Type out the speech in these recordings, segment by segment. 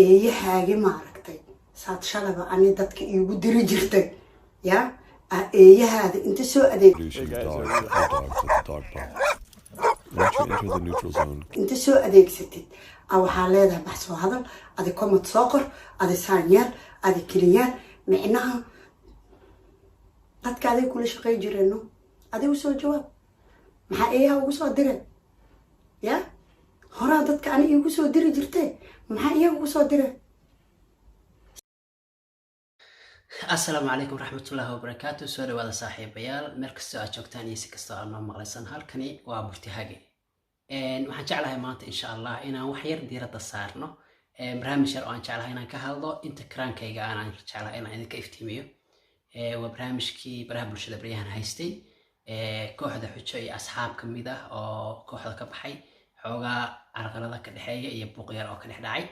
eeyahaagi maaragtay saad shalaba ani dadka iigu diri jirtay ya eeyahaada inta soo adeeg inta soo adeegsatid waxaa leedahay bax soo hadal adi comment soo qor adi saanyaal adi keliyaal micnaha dadka aday kula shaqay jireeno adigu soo jawaab maxaa eeyaha ugu soo direen ya horaa dadka ani iigu soo diri jirtay maxaa iyaga ugu soo direen السلام عليكم ورحمة الله وبركاته. سؤال هذا صاحب بيال مركز أشوكتاني سكستو أنا مغلسان هالكني وابرتهاجي. وحنجعلها مانت إن شاء الله إنا وحير ديرة الصارنا. برامج أنا جعلها إنا كهالله أنت كران كيجا أنا جعلها إنا كيف تيميو. وبرامج كي برامج شد بريان هايستي. كوحدة حشي أصحاب كميدة أو كوحدة كبحي حوجا عرقنا ذاك الحاجة يبقى غير أو كل حداعي.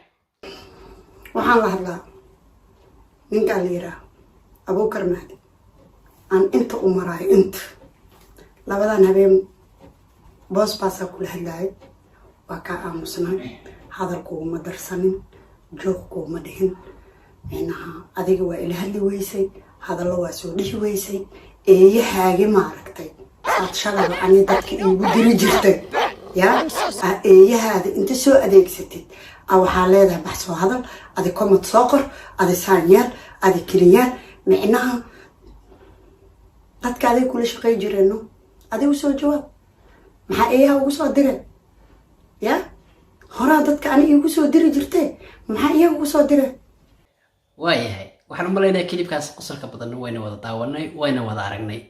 وحنا هلا. من قال لي أبو كرمادي أن أنت أمراي أنت لابد هبين بوس باسا كل هداي وكا أمسنا هذا الكوم مدرسين جوكو مدهن إنها أذيك وإلى هاللي ويسي هذا اللي واسودي ويسي إيه حاجة معركتي أتشلب أني دتك يبدي جرتي يا إيه هذا أنت سو أديك ستي أو حالة بحث وهذا أذي كم تصاقر أذي سانيال أذي كليال معناها dadka aday kula shaqay jireenno aday u soo jawaab maxaa eeyaha ugu soo direen ya horaa dadka ani iigu soo diri jirtay maxaa iyaga ugu soo direen waayahay waxaan u maleynayaa kilibkaas qosolka badan wayna wada daawanay wayna wada aragnay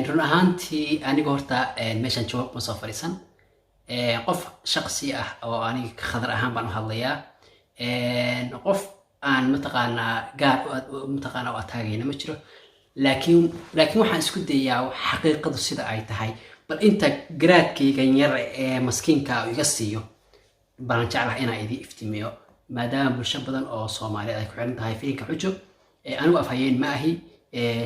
run ahaantii aniga horta meeshan jawaab ma soo fariisan qof shaqsi ah oo aniga khadar ahaan baan u hadlayaa qof aan mataqaanaa gaar mataqaanaa oo taagayna ma jiro laakiin waxaan isku dayaa xaqiiqadu sida ay tahay bal inta garaadkayga yar ee maskiinka iga siiyo baan jeclahay inaan idin iftimiyo maadaama bulsho badan oo Soomaaliyeed ay ku xiran tahay filinka xujo anigu afhayeen ma ahi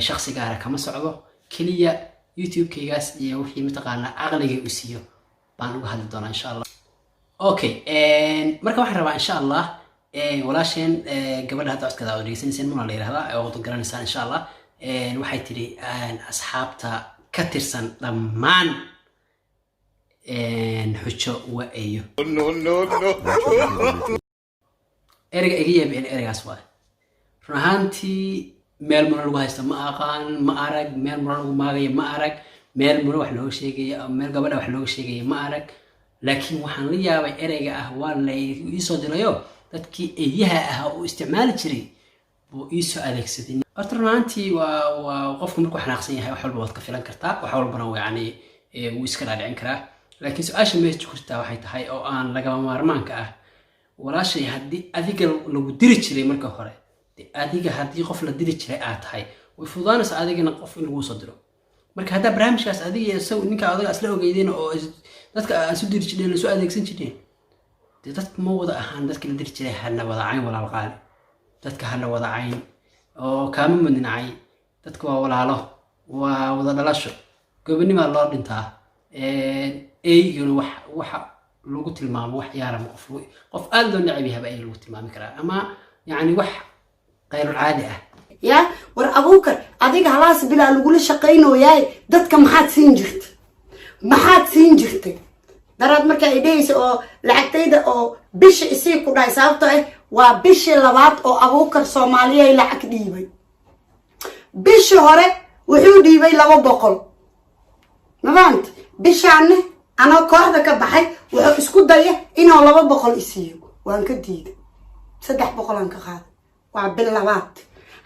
shakhsi gaar ah kama socdo kaliya YouTube-kaygaas iyo wixii mataqaanaa aqliga u siiyo baan uga hadli doonaa insha Allah okay marka waxaan rabaa insha Allah walaasheen gabadha hadda codkada oo dhegeysanaysan ma la yiraahdaa oo wada garanaysan insha Allah waxay tiri asxaabta ka tirsan dhammaan xujo waayo no erga iga yaabeen ergaas waa run ahaantii meel mar lagu haysto ma aqaan ma arag meel mar lagu maagayo ma arag meel mar wax loo sheegayo meel gabadha wax loo sheegayo ma arag laakiin waxaan la yaabay erayga ah waa la ii soo dirayo dadkii eeyaha ah oo isticmaali jiray buu ii soo adeegsaday horta runtii waa qofku markuu xanaaqsan yahay wax walba waad ka filan kartaa wax walbana yani wuu iska dhaadhicin karaa laakiin su'aasha meesha ku jirtaa waxay tahay oo aan lagama maarmaanka ah walaashay haddii adiga lagu diri jiray marka hore adiga haddii qof la diri jiray aad tahay way fududaanaysaa adigana qof in lagu soo diro marka haddaa barnaamijkaas adiga iyo isagu ninka adiga isla ogeydeen oo dadka aan isu diri jireen la soo adeegsan jireen dadka ma wada ahaan dadka la diri jiray hana wada cayn walaal qaali dadka hana wada cayn oo kaama madinacay dadka waa walaalo waa wada dhalasho gobonimo loo dhintaa eeyuna waxa lagu tilmaamo wax yaara qof aad loo neceb yahay ay lagu tilmaami karaa ama yani wax qayr caadi ah ya war abuukar adiga halaas bilaa lagu la shaqeynooyay dadka maxaad siin jirtay daraad marka ay dhayso oo lacagtayda oo bisha isii ku dhahay sababtoo ah waa bishii labaad oo abuukar Soomaaliyeed lacag dhiibay bishii hore wuxuu dhiibay 200 maanta bishaanne ana kooxda ka baxay wuxuu isku dayay inuu 200 isiiyo waan ka diiday 300 aan ka qaaday waa bil labaad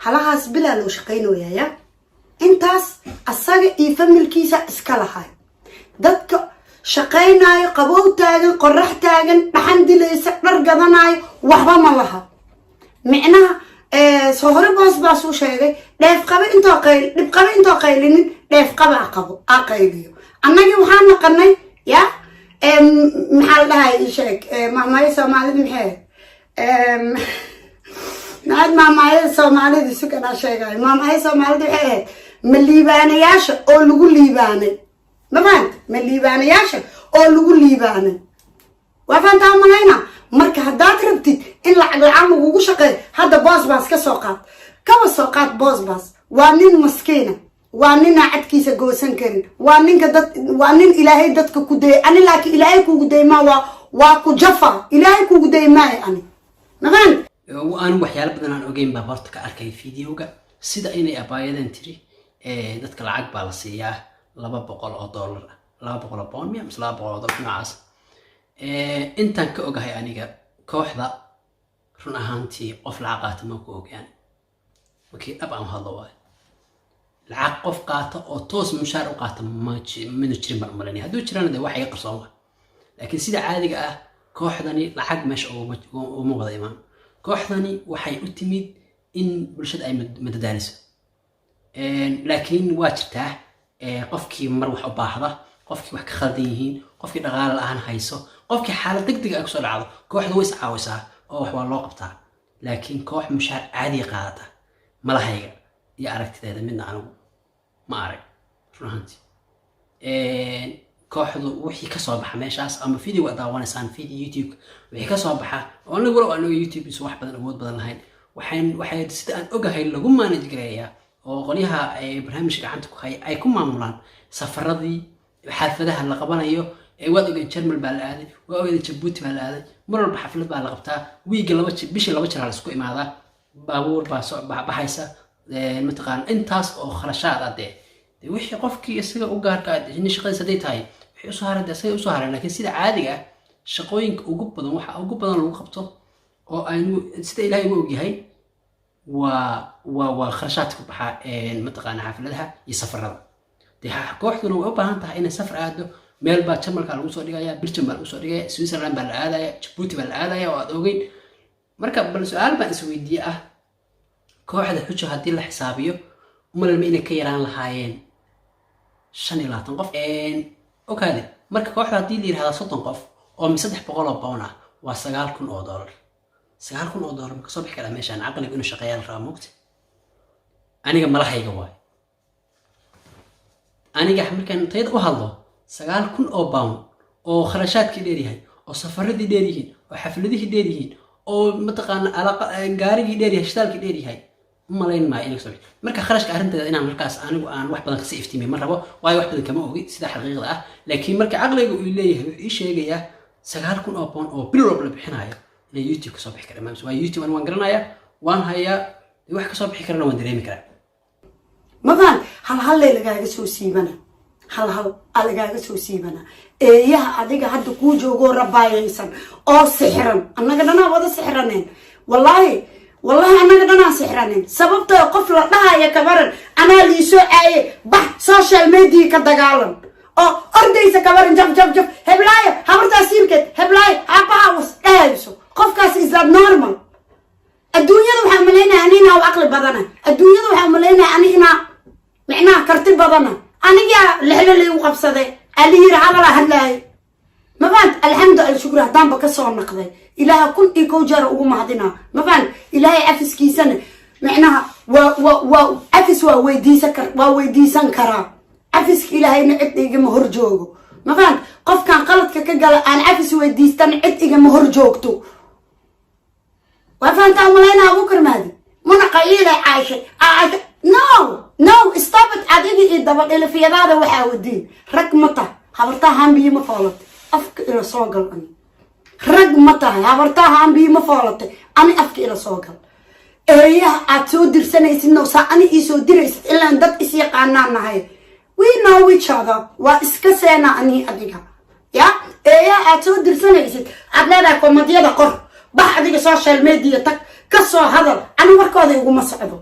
halahaas bilaa loo shaqeynooyaa intaas asaga iyo familkiisa iska lahay dadka shaqeynaayo qabow taagan qorrax taagan dhaxan dilaysa dhar gadanayo waxba ma laha micnaha soo hore baas u sheegay dheef qaba intoo qaylinin dheef qaba aqayliyo annaga waxaan naqanay ya maxaa la dhahay sheeg maamaya Soomaalida maxay maamaya Soomaalida si kana sheegay maamaya Soomaalida waxay ma liibaanayaasha oo lagu liibaanay ma liibaanayaasha oo lagu liibaanay وفانت عملينا مركا هدات ربتي in lacag la'aan lagugu shaqeeyo hadda boosbaas ka soo qaad kaba soo qaad boosbaas waa nin maskiina waa nin cadkiisa goosan karin waa nin ilaahay dadka ku day ani laakiin ilaahay kugu day ma waa ku jafa ilaahay kugu day ma ani nagaan aan waxyaalo badan aan ogeyn baa horta ka arkay fiidiyoga sida inay abaayadan tiri dadka lacag baa la siiyaa $200 200 pound miya mise $200 noocaas intaan ka ogahay aniga kooxda run ahaantii qof lacag qaata ma ku ogaan markii dhab aan hadlo waay lacag qof qaata oo toos mushaar u qaata mana jirin baan umalanaya hadduu jirana dee wax iga qarsoon waa laakiin sida caadiga ah kooxdani lacag meesha uma wada imaan kooxdani waxay u timid in bulshada ay madadaaliso laakiin waa jirtaa qofkii mar wax u baahda qofkii wax ka khaldan yihiin qofkii dhaqaale la'aan hayso qofkii xaalad degdeg ah kusoo dhacdo kooxda way is caawisaa oo wax waa loo qabtaa laakiin koox mushaar caadiga qaadata malahayga iyo aragtideeda midna anigu ma arag run ahaantii kooxdu wixii kasoo baxa meeshaas ama video waa daawanaysaan video youtube wixii kasoo baxa oo anigu walow anaga youtube isu wax badan awood badan lahayn waxay sida aan ogahay lagu manage gareeyaa oo qolyaha barnaamijka gacanta ku haya ay ku maamulaan safaradii xafladaha la qabanayo waad ogeyn Jarmal baa la aaday waa ogeyn Djibouti baa la aaday mar walba xaflad baa la qabtaa wiiga bishii 2 jeer la isku imaadaa baabuur baa soo baxaysa mataqaan intaas oo kharashaad ah dee wixii qofkii isaga u gaarka ah in shaqadiisa day tahay wixii soo haray isaga u soo haray laakiin sida caadiga ah shaqooyinka ugu badan waxa ugu badan lagu qabto oo aynu sida Ilaahay u ogyahay waa kharashaad ku baxa mataqaan xafladaha iyo safarada dee kooxduna way u baahan tahay inay safar aado meel baa Jarmalka lagu soo dhigaya Belgium baa lagu soo dhigaya Switzerland baa la aadaya Djibouti baa la aadaya oo aad ogeyn marka bal su'aal baan is weydiiyay ah kooxda xujo hadii la xisaabiyo umalma inay ka yaraan lahaayeen 25 qof okaade marka kooxda hadii la yiraahdo 30 qof oo $300 pound ah waa $9,000 $9,000 ma ka soo bixi karaa meeshaan aqliga inuu shaqeeyo raaw moogta aniga malahayga waay aniga markaan tayada u hadlo $9,000 oo kharashaadkii dheeryahay oo safaradii dheeryihiin oo xafladihii dheeryihiin oo mataqaana gaarigii dheeryahay shitaalkii dheeryahay malayn ma in soo marka kharashka arinteeda inaan markaas anigu aan wax badan ka sii iftiimay ma rabo waayo wax badan kama ogi sida xaqiiqada ah laakiin marka aqliga uu leeyahay ii sheegaya $9,000 oo bil walba bixinayo inay YouTube ka soo bixi karo waa YouTube aan garanaya waan hayaa wax ka soo bixi karana waan dareemi karaa madan hal lagaaga soo siibana hal alagaaga soo siibana eeyaha adiga hadda ku joogo rabaayaysan oo sixran annaga dhanaa wada sixraneen wallahi annaga dhanaa sixraneen sababtoo qof la dhahaya kabaran anaa liisoo aaye bax social media ka dagaalan oo ordaysa kabaran jab heblaayo habartaa siirkeed heblaayo aabbaha was dhahayso qofkaas is that normal adduunyada waxaa malaynaya anina u aqli badana adduunyada waxaa malaynaya anina micnaha karti badana aniga lixlo lay u qabsaday aliir hadala hadlaay mafaan alxamdu alshukr hadaanba ka soo naqday ilaaha kun iyo kow jeer ugu mahadina mafaan ilaahay afiskiisana micnaha waa afis waa weydiisan karaa afiska ilaahayna cid igama hor joogo mafaan qofkan qaladka ka gala aan afis weydiistan cid igama hor joogto وفانت أملينا أبو كرمادي من قليلة عايشة no stop it عديدي إدبال إلي في هذا وحاودين رقمته حبرتها هم بي مفالط أفك إلى صوغل أني رقمته حبرتها هم بي مفالط أني أفك إلى صوغل إيه أتو درسنا إسنو سأني إيسو درس إلا أن دات إسي قانانا هاي we know each other وإسكسينا أني أديها يا إيه أتو درسنا إسن أبنادا كومديا دا قر بعد السوشيال ميديا تك كسو هذا أنا وركوده يقوم مصعده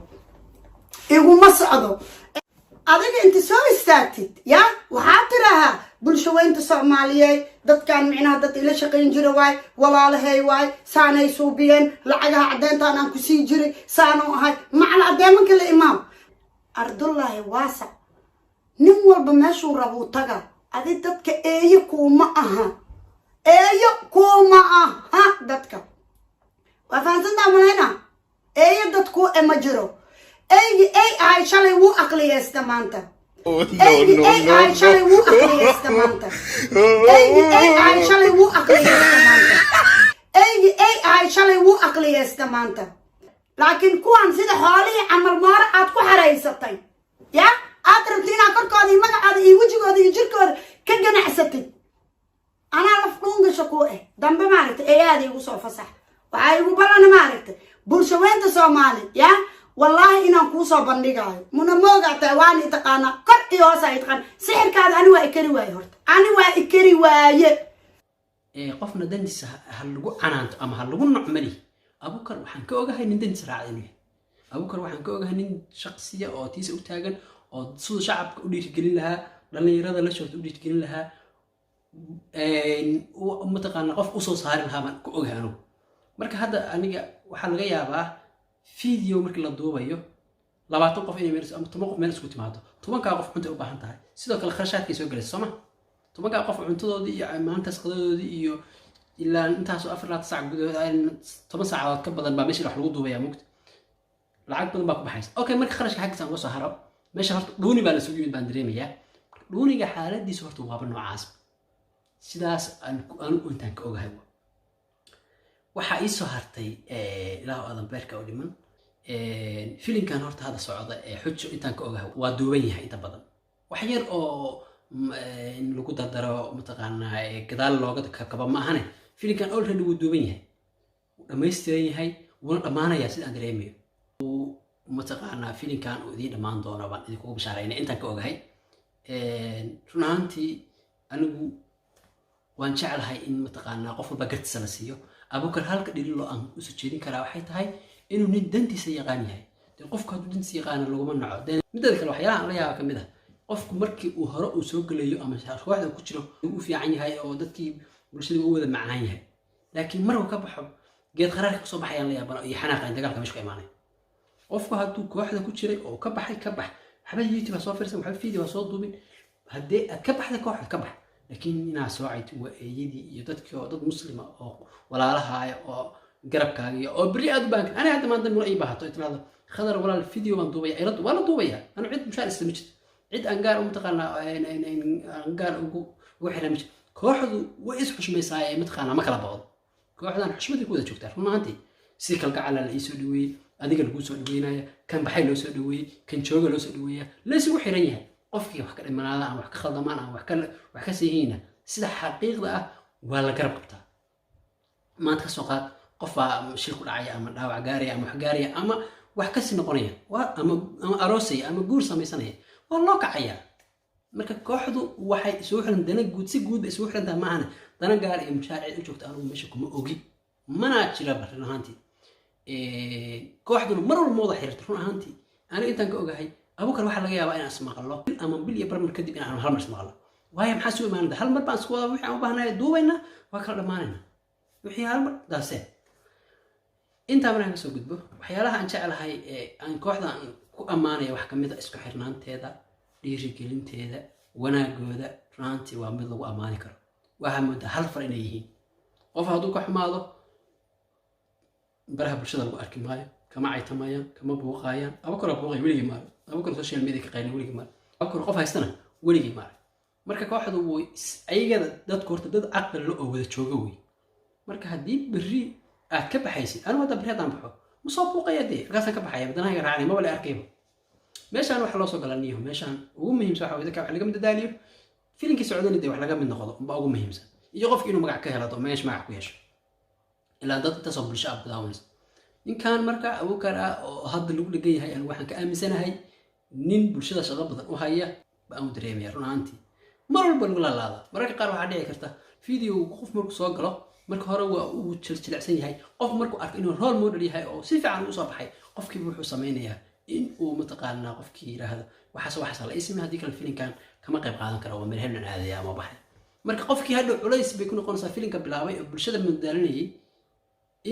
أديك أنت سوي ساكت يا وحاطرها بلشوين تصومالية دت كان معنا دت إلى شقين جري واي ولا لهي واي سانة يسوبين لعجها عدين تانا كسي جري سانة هاي مع العدين من كل إمام أرض الله واسع نمول بمشو ربو تجا أديك دتك كوما دتك وفانتنا ملينا دتكو مجرو أي شالي وو أقلي استمانتا أي شالي وو أقلي استمانتا أي شالي وو أقلي استمانتا eygi ey ahay shalay wuu aqliyeysta maanta laakiin kuwan sida xoolihii camal moore aad ku xaraysatay ya aad rabti inaad korkooda iyo magacooda iyo wejigooda iyo jirkooda ka ganacsatay anaa laf dhuungasha ku dambe maaragtay eeyaada igu soo fasax waxaa igu balana maaragtay bulshaweynta soomaali ya wallaahi inaan kuu soo bandhigaayo muna moogaatay waan i taqaanaa kor iyo hoosa i taqaana sixirkaada ani waa ikari waaye horta ani waa ikari waaye qofna dantiisa ha lagu canaanto ama ha lagu nocmali abuukar waxaan ka ogahay nin dantiisa raacda inuu yahay abuukar waxaan ka ogahay nin shaqsiya oo tiisa u taagan oo siduu shacabka u dhiirigelin lahaa dhallinyarada la shorta u dhiirigelin lahaa mataqaana qof usoo saari lahaa baan ku ogahay anugu marka hadda aniga waxaa laga yaabaa video markii la duubayo 20 qof inay meel ama 10 qof meel isku timaado 10 qof cunto u baahan tahay sidoo kale kharashaadkay soo galayso Soomaa 10 qof cuntadoodii iyo maantaas qadadoodii iyo ilaa intaas oo 4 saac gudahood 10 saacadood ka badan baa meesha wax lagu duubaya mugta lacag badan baa ku baxaysa okay marka kharashka xaggiisa aan soo haro meesha horta dhuuni baa la soo yimid baan dareemayaa dhuuniga xaaladiisa horta waaba noocaas sidaas aan intaan ka ogahay waxa ay soo hartay ilaa aadan beerka u dhiman filimkan horta hada socda xujo intaan ka ogahay waa duuban yahay inta badan wax yar oo in lagu dardaro mataqaanaa gadaal looga kaba ma ahane filimkan already wuu duuban yahay dhammaystiran yahay wuuna dhammaanayaa sidaan dareemayo mataqaanaa filimkan uu idin dhammaan doono baan idinku bishaaraynay intaan ka ogahay run ahaantii anigu waan jeclahay in mataqaanaa qof walba gartiisa la siiyo abuukar halka dhililo aan u soo jeedin karaa waxay tahay inuu nin dantiisa yaqaan yahay qofka hadduu dantiisa yaqaana laguma naco midda kale waxyaalaha aan la yaaba ka mid ah qofku markii uu hore uu soo galayo ama kooxda ku jiro uu fiican yahay oo dadkii bulshada u wada macaan yahay laakiin markuu ka baxo geed qaraarka kasoo baxayaan la yaabana iyo xanaaqan dagaalka meesha ka imaanay qofku hadduu kooxda ku jiray oo ka baxay ka bax waxba youtube soo fiirsan waxba video soo duubin haddii aad ka baxda kooxda ka bax laakiin inaa soo cayto waa eeyadii iyo dadkii oo dad muslima oo walaalahaaya oo garabkaaga oo bari aad u baahan ana hadda maanta mur ay baahato itlaado khadar walaal video baan duubaya ilad wala duubaya anu cid mushaar islamid cid aan gaar u mataqaana aan gaar ugu xiramid kooxdu way is xushmaysaa mataqaana ma kala baqdo kooxdan xushmada ku wada joogtaa runaantii si kal gacal la isoo dhaweeyay adiga lagu soo dhaweynaya kan baxay loo soo dhaweeyay kan jooga loo soo dhaweeya la isugu xiran yahay qofkii wax ka dhimanaada ama wax ka khaldamaan ama wax ka siihiina sida xaqiiqda ah waa la garab qabtaa maanta ka soo qaad qof baa shil ku dhacaya ama dhaawac gaaraya ama wax gaaraya ama wax ka sii noqonaya ama aroosaya ama guur samaysanaya waa loo kacaya marka kooxdu waxay isugu xiran dana guud si guud isugu xirantaa maahane dana gaar iyo mushaaric u joogta anigu meesha kuma ogi mana jira run ahaantii kooxduna mar walba mooda xiriirta run ahaantii aniga intaan ka ogahay abuukar waxaa laga yaabaa inaan ismaqlo ama bil iyo barmar kadib inaan hal mar ismaqlo waayo maxaa soo imaanada hal mar baan isku wada wixii aan u baahnahay duubayna waa kala dhammaanayna wixii hal mar daasee intaa markaan kasoo gudbo waxyaalaha aan jeclahay aan kooxda aan ku ammaanaya wax kamid a isku xirnaanteeda dhiirigelinteeda wanaagooda runtii waa mid lagu ammaani karo waxaa moodaa hal far inay yihiin qof hadduu ka xumaado baraha bulshada lagu arki maayo kama caytamayaan kama buuqaayaan abuukar buuqay weligii maayo abuukar social media ka qaylin weligii maayo abuukar qof haystana weligii maayo marka kooxdu way ayagana dadku horta dad caqli la oo wada jooga wey marka haddii berri aad ka baxaysid anigu hadda berri haddaan baxo ma soo buuqaya dee markaasaan ka baxaya badanahayga raacnay maba la arkayba meeshaan waxa loo soo galaniyo meeshaan ugu muhiimsan waxa weye dadka wax laga mid dadaaliyo filimkii socdana dee wax laga mid noqdo unba ugu muhiimsan iyo qofki inuu magac ka helato meesh magac ku yeesho ilaa dad intaasoo bulsho ah badaawanaysa ninkan marka abuukar ah oo hadda lagu dhegan yahay anigu waxaan ka aaminsanahay nin bulshada shaqo badan u haya baan u dareemaya run ahaantii mar walba lagu laalaada mararka qaar waxaa dhici karta video qof markuu soo galo marka hore waa uu jilicsan yahay qof markuu arko inuu role model yahay oo si fiican u soo baxay qofkii wuxuu samaynayaa in uu mataqaanaa qofkii yiraahdo waxaas la ismi haddii kale filimkan kama qayb qaadan kara waa meel heblan aadaya ama baxay marka qofkii hadhow culays bay ku noqonaysaa filimka bilaabay oo bulshada madaalinayay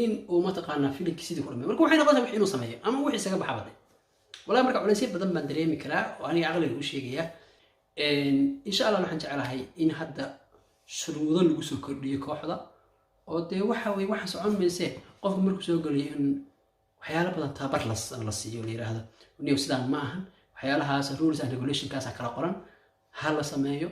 in uu mataqaanaa filimkii sidii ku dhamay marka waxay noqonaysaa wix inuu sameeyo ama wixii isaga baxa baday walaa marka culaysyo badan baan dareemi karaa oo aniga caqliga u sheegaya insha allah waxaan jecelahay in hadda shuruudo lagu soo kordhiyo kooxda oo dee waxa way waxa socon mayse qofku markuu soo galayo in waxyaalo badan tabar la siiyo la yiraahdo niyo sidaan ma ahan waxyaalahaas rules and regulationkaas kala qoran ha la sameeyo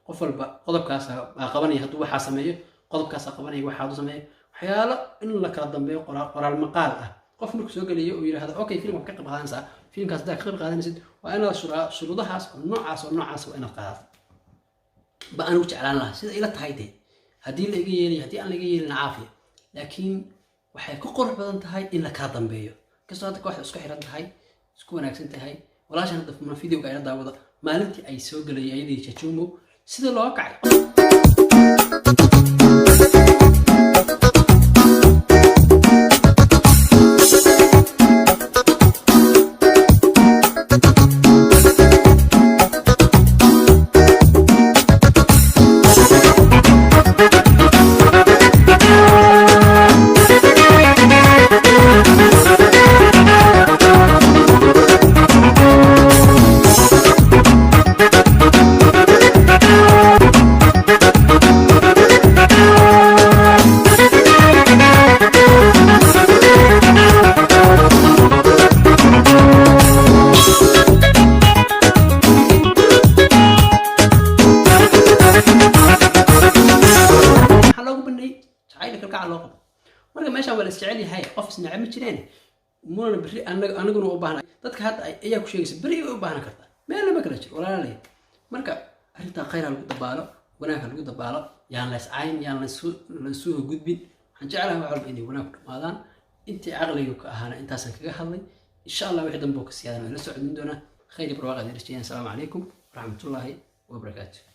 qof walba qodobkaas qabanaya hadduu waxa sameeyo qodobkaas qabanaya waxaad u sameeyo waxyaalo in la kala dambeeyo qoraal maqaal ah qof markuu soo geliyo uu yiraahdo okay filimka ka qayb qaadanaysaa filimkaas hadaa ka qayb qaadanaysid waa inaad shuruudahaas oo noocaas waa inaad qaadato ba aan u jeclaan lahaa sida ila tahay dee haddii la iga yeelay haddii aan la iga yeelin caafiya laakiin waxay ku qurux badan tahay in la kala dambeeyo kastoo hadda kooxda isku xiran tahay isku wanaagsan tahay walaashan hadda fuma videoga ila daawada maalintii ay soo galayay ayadii Chachumo sida loo kacay marka meesha wala isjecel yahay qof isnacab ma jireen moona bari anaguna u baahnaa dadka hadda ayaa ku sheegaysa bari u baahan kartaa meel lama kala jiro walaalay marka arinta khayr lagu dabaalo wanaag lagu dabaalo yaan la iscayn yaan la soo gudbin waxaan jecelahay wax walba inay wanaag ku dhamaadaan intii aqliga ka ahaana intaasan kaga hadlay insha Allah wixii dambe ka siyaadana la socodin doona khayr barwaaqo dirjeen assalamu alaykum warahmatullahi wabarakatuh